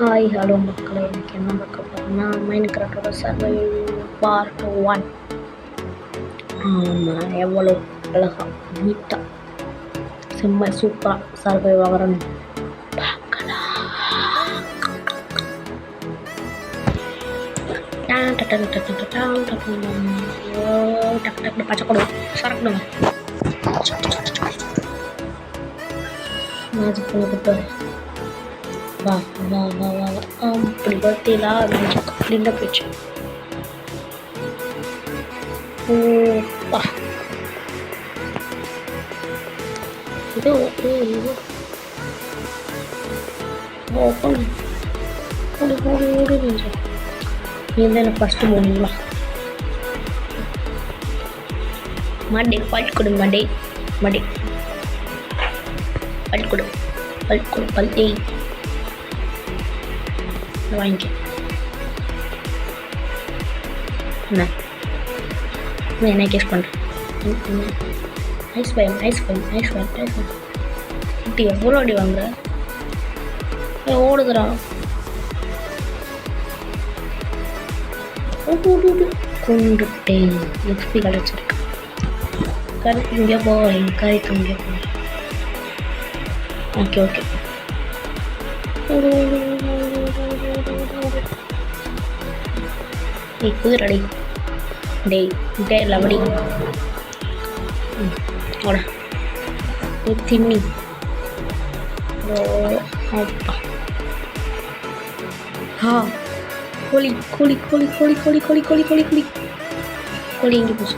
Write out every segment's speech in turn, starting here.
Hi hello மக்களே, எனக்கு என்ன பார்க்க போகிறோம்னா மைன்கிராஃப்டோட சர்வைவல் பார்ட் 1. ஆமாம், எவ்வளோ அழகாக நீட்டாக செம்ம சூப்பராக சர்வைவ் ஆகிறோன்னு பார்க்கலாம். டக்கு பச்சை கொடுங்க, சரக்குடுங்க, மேஜிக் பண்ணி கொடுத்து வா வா வா வா வா. அப்படி பார்த்தீங்களா, அப்படின்னா போயிடுச்சு. ஓப்பா இது ஓப்பன் ஓடி ஓடி ஓடி கொஞ்சம் நீ தான் எனக்கு ஃபஸ்ட்டு போனீங்களா? மண்டே பல் கொடு, மண்டே மண்டே பல் கொடு, பல் கொடு, பல் தேய் வாங்கிக்க. என்ன கேஸ் பண்ணுறேன்? ஐஸ் பயம் ஐஸ் பயம் ஐஸ் பயம் ஐஸ் பயம். இப்படி எவ்வளோ அடி வாங்குற? ஓடுதுடா. கொண்டுட்டேன். எக்ஸ்பி கிடச்சிருக்கு. கருத்து இங்கே போகிறேன், கருத்து இங்கே போகிறேன். Okay okay. குதிரடி டேய் டே லவடி ஓட தின்னி. அப்பா கோழி கோழி கோழி கோழி கோழி கோழி கோழி கோழி கோழி கோழி எங்கே போச்சு?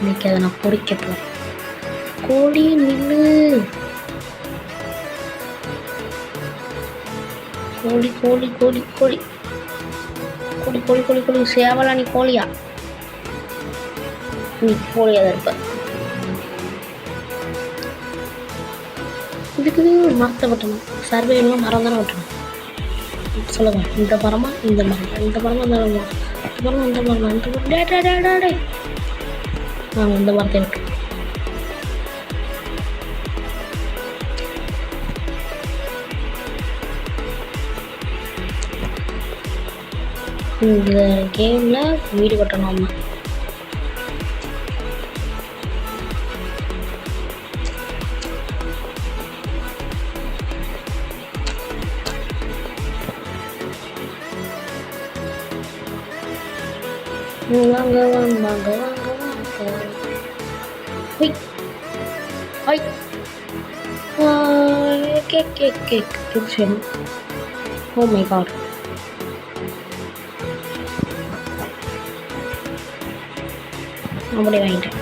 இன்னைக்கு அதை நான் பொறிக்க போகிறேன். கோழி நில்லு. கோழி கோழி கோழி கோழி கோழி கோழி கோழி கோழி சேவலா? நீ கோழியா? நீ கோழியா தான் இருப்ப. இதுக்கு மரத்தை வெட்டணும். சர்வேலாம் மரம் தானே வெட்டணும். சொல்லுங்க, இந்த மரமா இந்த மரம், இந்த மரமா இந்த மரமா, இந்த மரம் இந்த மரமா, இந்த மரம் டே நாங்கள் இந்த மரத்தை வெட்டணும். இந்த கேமில் வீடு கட்டணும். அம்மா வாங்க வாங்க வாங்க வாங்க வாங்க. கேக் கேக் கேக் பிடிச்சேன். Oh my god. அப்படியே வாங்கிட்டேன்.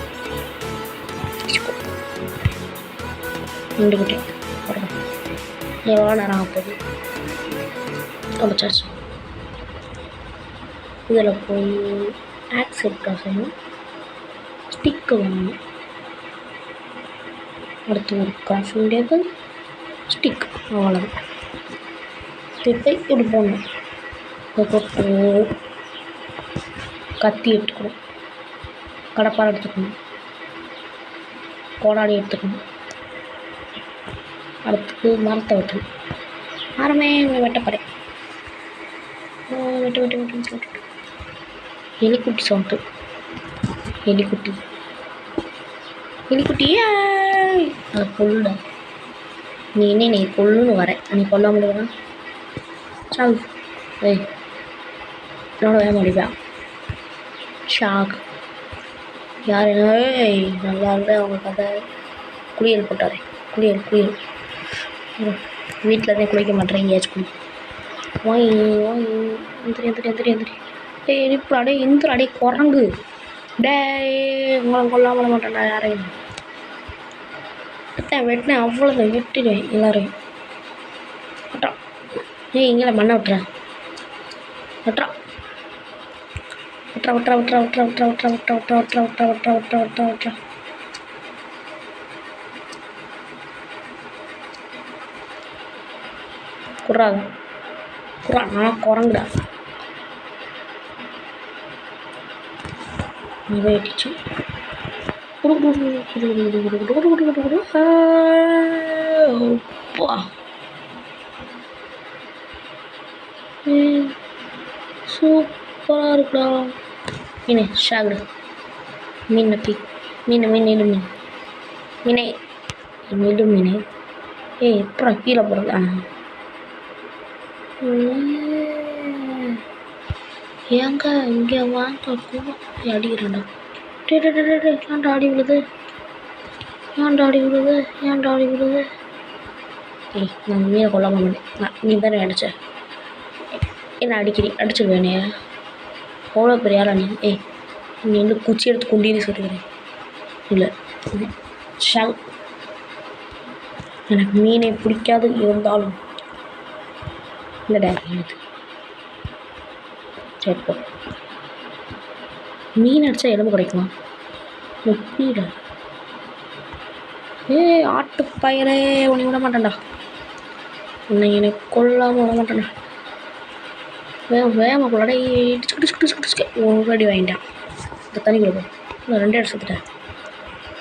நின்றுக்கிட்டேன். எவ்வளோ நேரம் ஆகுது? தொடச்சாச்சு. இதில் போய் ஆக்செப்ட் செய்யணும். ஸ்டிக்கு வாங்கணும். அடுத்து ஒரு கிராஃப்டிங் டேபிள், ஸ்டிக், அவ்வளோதான். இப்போ இப்படி போடணும். இதை போட்டு கத்தி எடுத்துக்கணும், கடப்பாறை எடுத்துக்கணும், கோடாடி எடுத்துக்கணும். அடுத்து மரத்தை வெட்டணும். மரமே வெட்டப்பறேன். வெட்டு வெட்டு வெட்டு வெட்டு வெட்டு. எலிக்குட்டி சவுண்டு. எலிக்குட்டி எலிக்குட்டியே. அதை கொல்லுட. நீ என்ன நீ கொல்லுன்னு வர, நீ கொல்ல முடியுமா? சால். ஏய் என்னோட வேக முடியுதா? ஷாக். யார்? நல்லா இருந்தால் அவங்க கதை. குளியல் போட்டாரே, குளியல் குளியல். வீட்டில் தான் குளிக்க மாட்டேன், எங்கேயாச்சும் குளி. வாய் வாய். எந்திரி எந்திரி எந்திரி எந்திரி. டே எரிப்பு அடே எந்திர அடே குரங்கு. டே உங்களை கொல்லாமல மாட்டேன்டா யாரையும். வெட்டினேன், அவ்வளோதான். வெட்டிடுவேன் எல்லாரையும். வெட்டா. இங்கே மண்ணை விட்டுறேன். வெட்டுறா விட்றா விட்றா விட்றா விட்றா விட்றா விட்றா விட்றா விட்றா விட்றா விட்றா விட்றா விட்றா விட்றா விட்றா. குறாங்க குறா. நான் குரங்குடா. வெட்டிச்சு. சூப்பராக இருக்குடா. மீன் ஷாகுடு மீன் நப்பி மீன் மீன் இடு மீன் மீனே இடு மீனே. எப்படா கீழே போகிறது? ஏங்க இங்கே வாங்க கூட அடிக்கிறேன்டா. ஏன்டா அடி விழுது? ஏன்டா அடி விழுது? ஏன்டா அடி விழுது? நான் மீனை கொல்லாம மாட்டேன். நீ தானே அடிச்ச. என்ன அடிச்சிருவேனே. அவ்வளோ பெரிய ஆளா நீ? நீ வந்து குச்சி எடுத்து குண்டின்னு சொல்லிக்கிறேன். இல்லை ஷால் எனக்கு மீனை பிடிக்காது இருந்தாலும் இல்லை டேரக்ட் எனக்கு சரிப்போ. மீன் அடித்தா எலும்பு கிடைக்குமா? எப்படிடா? ஆட்டு பயிரே உன்னை விட மாட்டேன்டா. உன்னை எனக்கு கொல்லாமல் விட மாட்டேன்டா. வேகமாக போலாடா. டிச்சுக்கு ஒரு அடி வாங்கிட்டான். இந்த தண்ணி கொடுப்போம். நான் 2 அடி சுற்றுட்டேன்.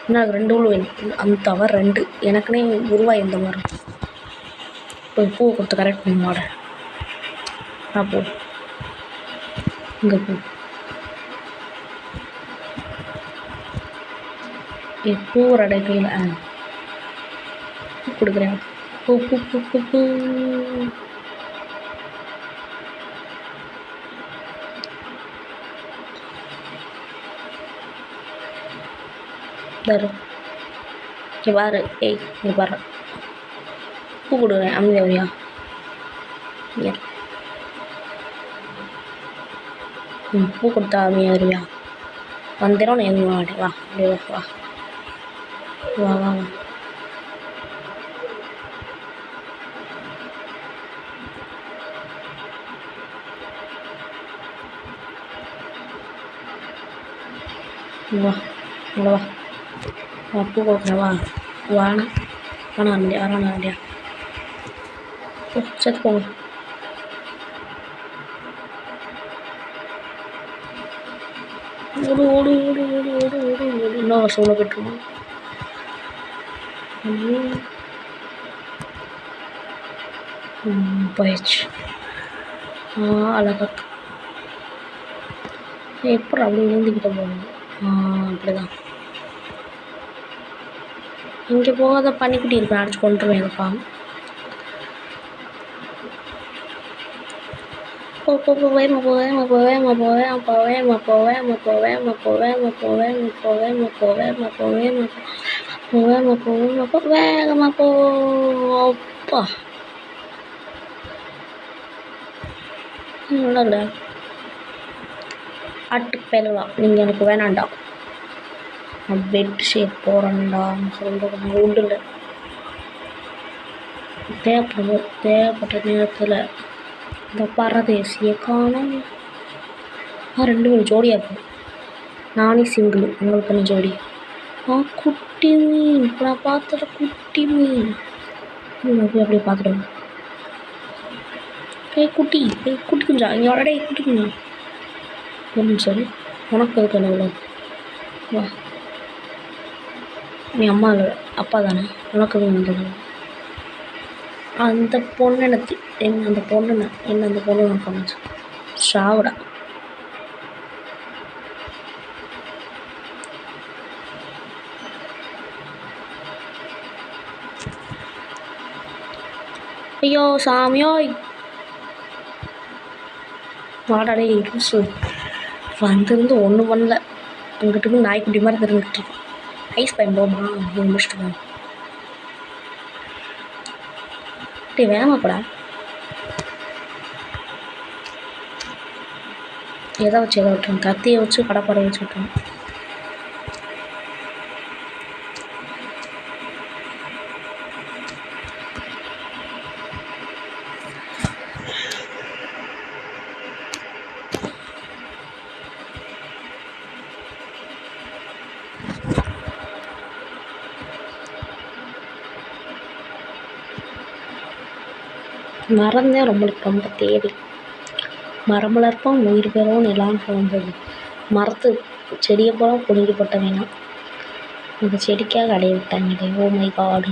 இன்னும் எனக்கு 2 உள்ள வேணும். அந்த தவிர 2 எனக்குன்னே உருவாய் இந்த மாதிரி போய் பூவை கொடுத்து கரெக்ட் பண்ணி மாட. நான் போ இங்கே போ. பூ ஒரு அடை கையில் பூ கொடுக்குறேன். பூ பூ பூ பூ பூ பாரு இங்கே பாரு. இங்கே பாரு பூ கொடுக்குறேன். அமைதியா வரியா? பூ கொடுத்தா அமைதியா வருவியா? வந்துடும். நான் எதுவும் மாட்டேன். வா அப்படியே வா வா வா வா. வா இங்கே வா. பூ கொடுக்குறேன். வா வாணா வாணா வண்டியா வரானா வண்டியா. செத்து போங்க. ஓடு ஓடு ஓடு ஓடு ஓடு ஓடு ஓடு. இன்னும் சோளம் பெற்றுமா? போயிடுச்சு. அழகா எப்படி அப்படி விழுந்துக்கிட்ட போகணும். அப்படிதான். இங்கே போகாத பண்ணிக்கிட்டு இருப்பேன். அடிச்சு கொண்டுருவேன். எதுப்பா வேகமாக போப்பா. நல்லா ஆட்டு பேரலாம். நீங்கள் எனக்கு வேணாண்டா. நான் பெட் ஷேப் போகிறேன்டா சொல்கிறேன். உண்டில் தேவைப்பட்ட நேரத்தில் இந்த பரதேசியை காணும். 2 பேரும் ஜோடியாக இருக்கும். நானே சிங்கிள். உங்களுக்கு என்ன ஜோடி? குட்டி மீன். இப்போ நான் பார்த்துட்ட குட்டி மீன். போய் அப்படியே பார்த்துடுவேன். குட்டி குஞ்சா இங்கே வரடே. குட்டி குஞ்சா சரி. உனக்கு எதுக்கு என்ன விட? வா. நீ அம்மா இல்லை அப்பா தானே. உனக்கு எதுவும் வந்தது? அந்த பொண்ணு எனக்கு என்ன அந்த பொண்ணு நான் பண்ணுச்சு ஷாவுடா. ஐயோ சாமியோ வாடாடே. லூசு வந்திருந்து ஒன்றும் பண்ணல. அங்கிட்டு நாய்க்குட்டி மாதிரி தெரிஞ்சுக்கிட்டு இருக்கோம். ஐஸ் பையன் போமா நீங்கள் முடிச்சுட்டு போங்க. வேகமாக போடா. எதை வச்சு விட்டுருங்க? கத்தியை வச்சு கடப்பாறை வச்சு விட்டுருங்க. மரம் தான் ரொம்ப தேவை. மரம் வளர்ப்போம் உயிர் பெறுவோம் எல்லாம் சொல்லும்போது மரத்து செடியை போல பிடுங்கி போட்ட வேணாம். அந்த செடிக்காக அடைய விட்டாங்களே. ஓ மை காடு.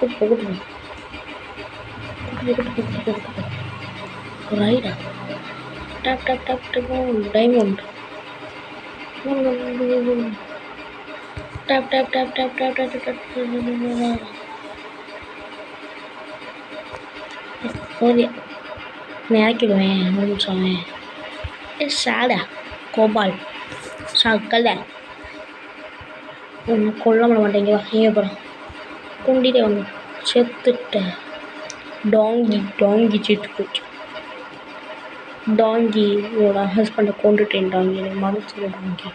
கூட்டு ரைடா tap tap tap tap diamond tap tap tap tap tap tap tap okay நான் இறக்கிடுவேன் ஒரு நிமிஷம் சாடா கோபால் சாக்கல்ல ஒன்று கொல்ல மாட்டேங்க வா ஏன் போகிறோம் குண்டிட்டே வந்து செத்துட்டேன் டாங்கி செத்து போச்சு டாங்கியோட ஹஸ்பண்டை கொண்டுட்டேன் டாங்கி எனக்கு மனசில் டாங்கி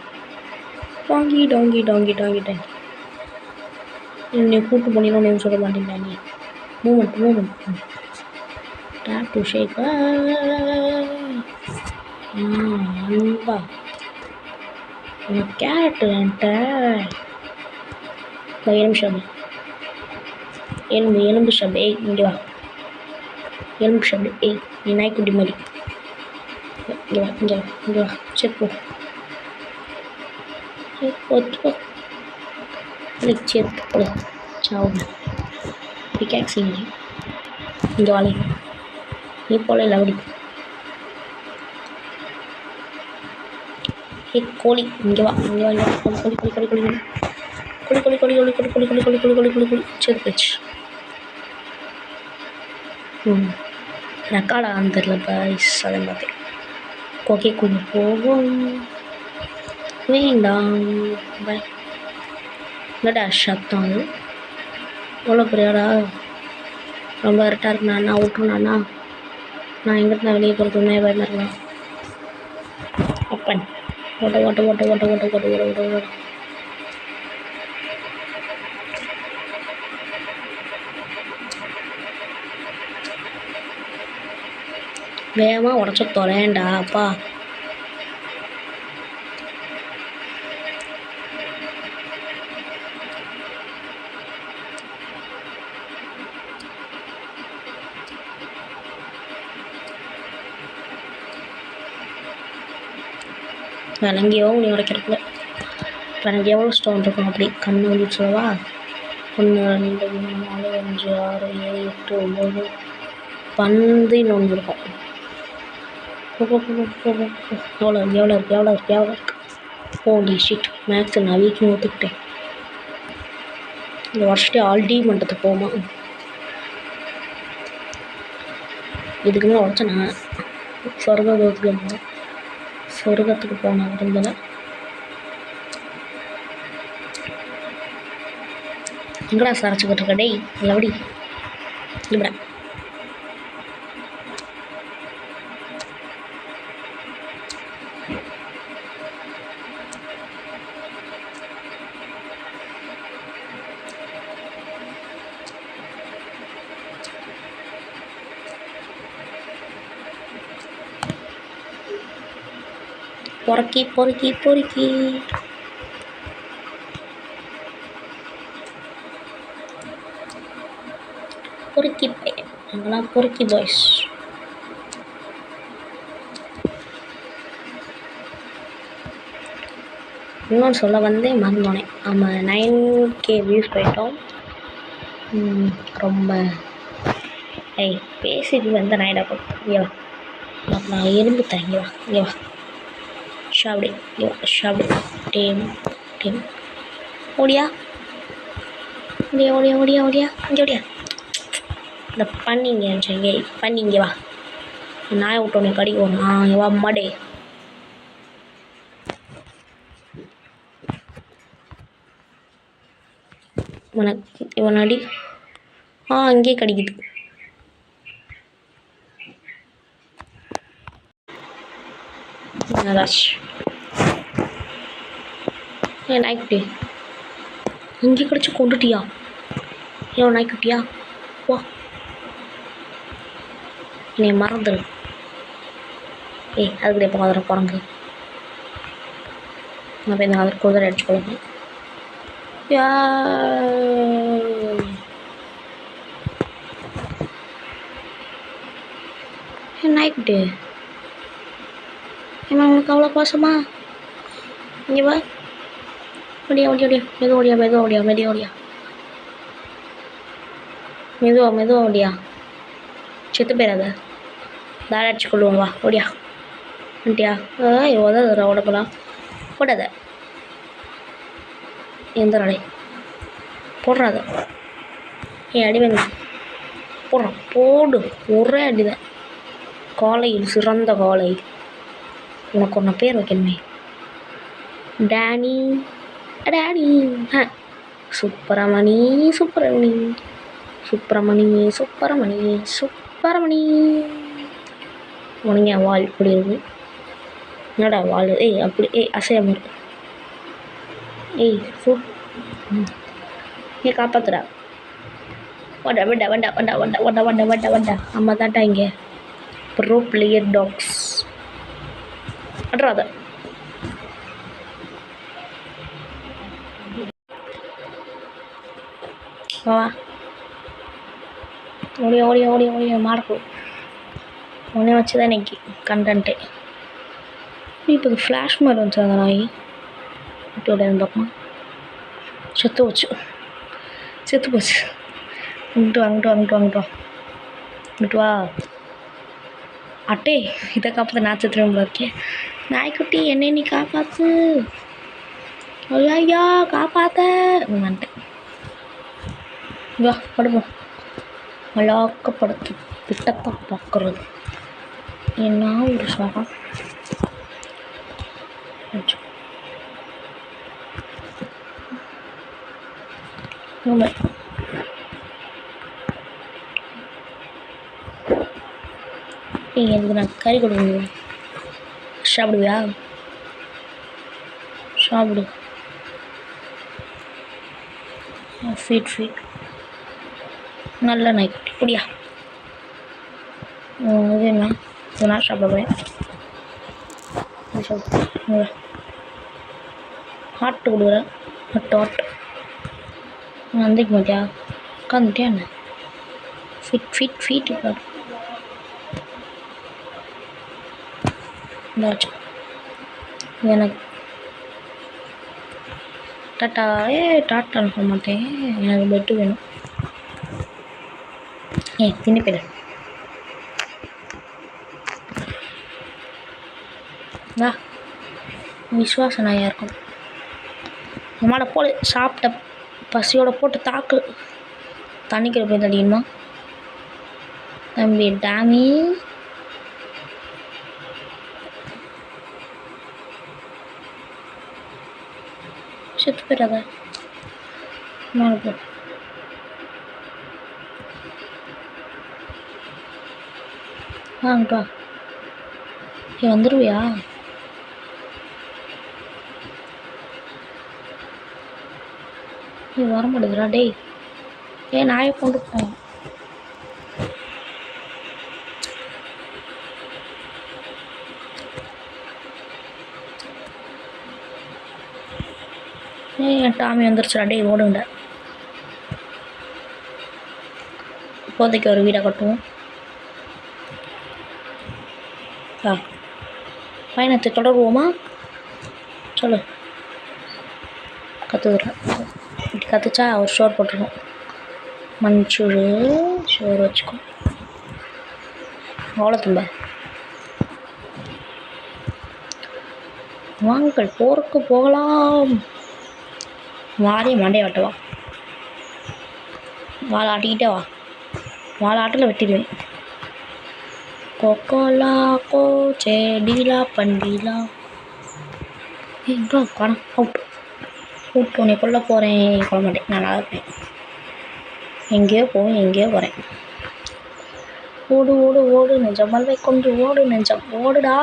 என்னை கூட்டு பண்ணிடணும் நீ சொல்ல மாட்டேன் டாங்கி மூமெண்ட் டேப் டு ஷேக் அன்பா கேரட் என்கிட்ட எலும்பு ஷப் ஏய் இங்கே வா எலும்பு ஷப் ஏய் நீ நாய்க்குட்டி மாதிரி இங்கே வா செப்போ செப்பு சாவு பிகாக்ஸ் இங்கே வாழை நீ போல லவடி கோழி இங்கே வா கோழி செத்து போச்சு ரெக்கார்ட் ஆகான்னு தெரில பாய்ஸ் அதை மாதிரி கொகைக்குள்ளே போகும் வேண்டாம் பாய் என்னடா சத்தம் அது எவ்வளோ பெரியாடா ரொம்ப இருட்டாக இருக்குண்ணா நான் விட்டுருண்ணா நான் எங்கிட்ட வெளியே போகிறது உண்மையாக பயமாக இருக்கலாம் அப்பன் ஓட்ட வேகமாக உடச்ச தொலையேண்டா அப்பா விளங்கியோ நீ உடைக்கிறதுல இப்போ எனக்கு எவ்வளோ ஸ்டோன் இருக்கும் அப்படி கண்ணு வந்து சொல்லவா 1 2 3 4 5 6 7 8 9 10 இன்னொன்று இருக்கும் எவ்வளோ இருக்கு ஹோலி ஷிட் மேக்ஸ் நான் வீக்னு ஒத்துக்கிட்டேன் இந்த வருஷத்தே ஆல்ரெடி மட்டத்துக்கு போமா இதுக்கு மேலே உடச்சா நான் சொர்க்கத்துக்கு போனேன் விரும்பலை எங்கடா சரைச்சிக்கிட்டு இருக்க டேய் எப்படி இப்படா பொறுக்கி அங்கெல்லாம் பொறுக்கி பாய்ஸ் இன்னொன்று சொல்ல வந்தே மறந்தோனேன் நம்ம 9K வியூஸ் போயிட்டோம் ரொம்ப பேசிட்டு வந்து நாயிடா போட்டோம் இங்கே வா நான் எலும்பு தரேன் இங்கே வா ஷாப்டி டேம் ஓடியா இங்கே ஓடியா இந்த பண்ணிங்க வா நாயை விட்டோன்னே கடிக்கும் இங்கே வா மாடே இவன் அடி அங்கேயே கடிக்குது நாய்க்குட்டி இங்கே கிடச்சி கொண்டுட்டியா நாய்க்குட்டியா வா நீ மறந்துடு அதுக்கிட்டே போகாத குரங்கு நான் போய் இந்த அதற்கு குதிரை அடிச்சு கொடுப்பேன் நாய்க்குட்டி உங்களுக்கு அவ்வளோ பாசமா இங்கே வா ஓடியா மெது ஓடியா மெதுவா ஓடியா, செத்து போயிடாத. தாட அடிச்சு கொள்ளுவோம், வா ஓடியா. வந்துட்டியா? உதவுற உடம்பெல்லாம் போடாத. எந்த நாளே போடுறாத. அடி வேங்க போடுறான், போடு. ஒரே அடிதான். காலையில் சிறந்த காலை. உனக்கு ஒன்று பேர் வைக்கணுமே, டேனி. டேனி சுப்பிரமணி சுப்பிரமணி சுப்பிரமணி சுப்பிரமணி சுப்பிரமணி. உனங்க வால் இப்படி இருக்கு. என்னடா வால்? அப்படி அசையாம இருக்கு. காப்பாத்துடா. வண்டா வண்டா வண்டா வண்டா வண்டா வண்டா வண்டா வண்டா வண்டா. அம்மா தாண்டா இங்கே ப்ரோ பிளேயர் டாக்ஸ். அட்றாத. வா ஓடிய மாடக்கும். உடனே வச்சுதான் இன்னைக்கு கண்டென்ட்டு. இப்போ இது ஃப்ளாஷ் மாதிரி வந்துச்சு. அந்த நாய் விட்டோட பார்ப்போம். செத்து போச்சு. அங்கிட்டு வா. அட்டே, இதை காப்பாற்ற நான் செத்துருவேன் இருக்கேன். நாய்க்குட்டி என்னை நீ காப்பாற்று. ஐயா காப்பாற்ற வந்துட்டேன். வா படுப்போம். மலாக்கப்படுத்து திட்டத்தை பார்க்குறது என்ன ஒரு சுகம். எனக்கு நான் கறி கொடுக்கணும். சாப்பிடுவியா? சாப்பிடு. ஃபீட் நல்ல நாய்க்குட்டி குடியா. இது என்ன? இது நான் சாப்பிட போகிறேன். ஹாட்டு கொடுக்குறேன். ஹாட் வந்துக்க மாட்டியா? உட்காந்துட்டியா என்ன? ஃபீட் இப்போ இந்தாச்சு எனக்கு. டாட்டா. டாட்டா அனுப்ப மாட்டேன். எனக்கு பெட்டு வேணும். தின்னு போயிடு. வா, விசுவாச நாயாக இருக்கும். இந்த மாடை போடு. சாப்பிட்ட பசியோட போட்டு தாக்கு. தண்ணிக்கிற போய் தடிக்கணுமா தம்பி? டாமி செத்து போயிடாத. மேலே போ. வாங்கப்பா. வந்துடுவியா? நீ வர மாட்டேதுடா டேய். நாயை கொண்டு போய் என் டாமி வந்துருச்சுடா டேய். ஓடுங்க. இப்போதைக்கு ஒரு வீடை கட்டுவோம். பயணத்தை தொடருவோமா? சொல்லு. கற்றுக்குறேன். இப்படி கற்றுச்சா ஒரு ஷோர் போட்டுருவோம். மஞ்சள் ஷோர் வச்சுக்கோ. அவ்வளோ தும்ப. வாங்கள் போருக்கு போகலாம். வாரிய மண்டையை வெட்டவா. வாழை ஆட்டிக்கிட்டே வா. வாழை ஆட்டில் வெட்டிடுவேன். கொக்கோலா கோ செடிலா பண்டிலா. எங்கே பணம் அவுட் உன்னை கொல்ல போகிறேன். கொல்ல மாட்டேன், நான் நல்லா இருப்பேன். எங்கேயோ போகிறேன். ஓடு நெஞ்சம் மல்வை கொண்டு ஓடு நெஞ்சம் ஓடுடா.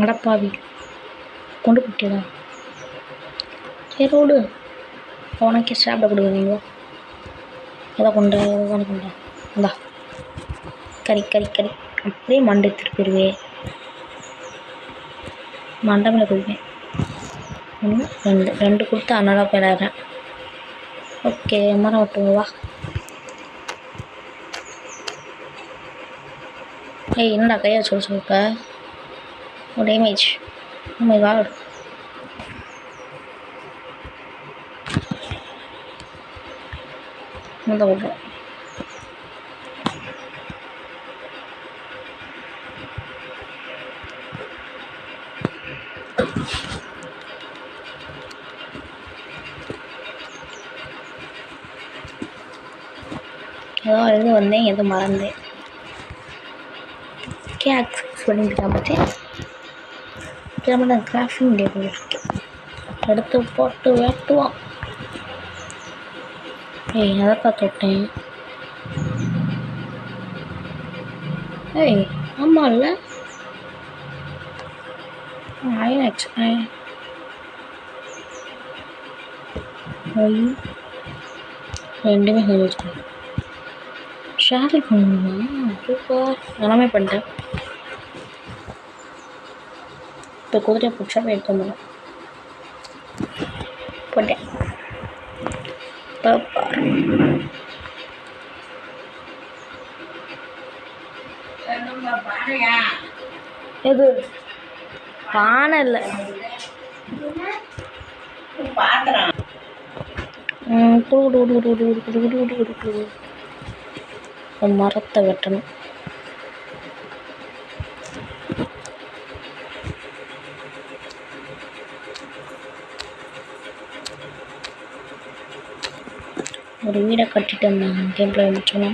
அடப்பாவி கொண்டு போட்டியதா? சரி ஓடு. உனக்கே சாப்பிட கொடுக்குறீங்களோ? எதை கொண்ட இந்தா கறி அப்படியே மண்டை திருப்பிடுவே. மண்டபத்தில் குதிப்பேன். 1 2 2 கொடுத்து அண்ணாடா போயிடுறேன். ஓகே மரம் விட்டுங்க வா. ஏய் என்னடா கையை சொல்லிருக்க ஒரு டேமேஜ். My God. இந்த விட்றோம். ஏதோ எழுத வந்தேன் எதுவும் மறந்தேன். ஆக்சஸ் பண்ணிட்டுருக்கேன் பார்த்தேன். கிளம்ப கிராஃப்டிங் டேபிள் இருக்கு, எடுத்து போட்டு வெட்டுவான். ஏய் அதைக்கா தொட்டேன். ஏய் ஆமாம் இல்லை ஐநாக்ஸ் ரெண்டுமே செஞ்சு வச்சுக்கோங்க. ஷேர் பண்ணணுமா? சூப்பர், எல்லாமே பண்ணிட்டேன். இப்போ குதிரை பிடிச்சா போய் எடுத்து வந்துடும். போட்டேன். எது பானை இல்லை மரத்தை வெட்டணும். ஒரு வீடை கட்டிட்டு வந்தாங்க கேம்ல முடிச்சோன்னா.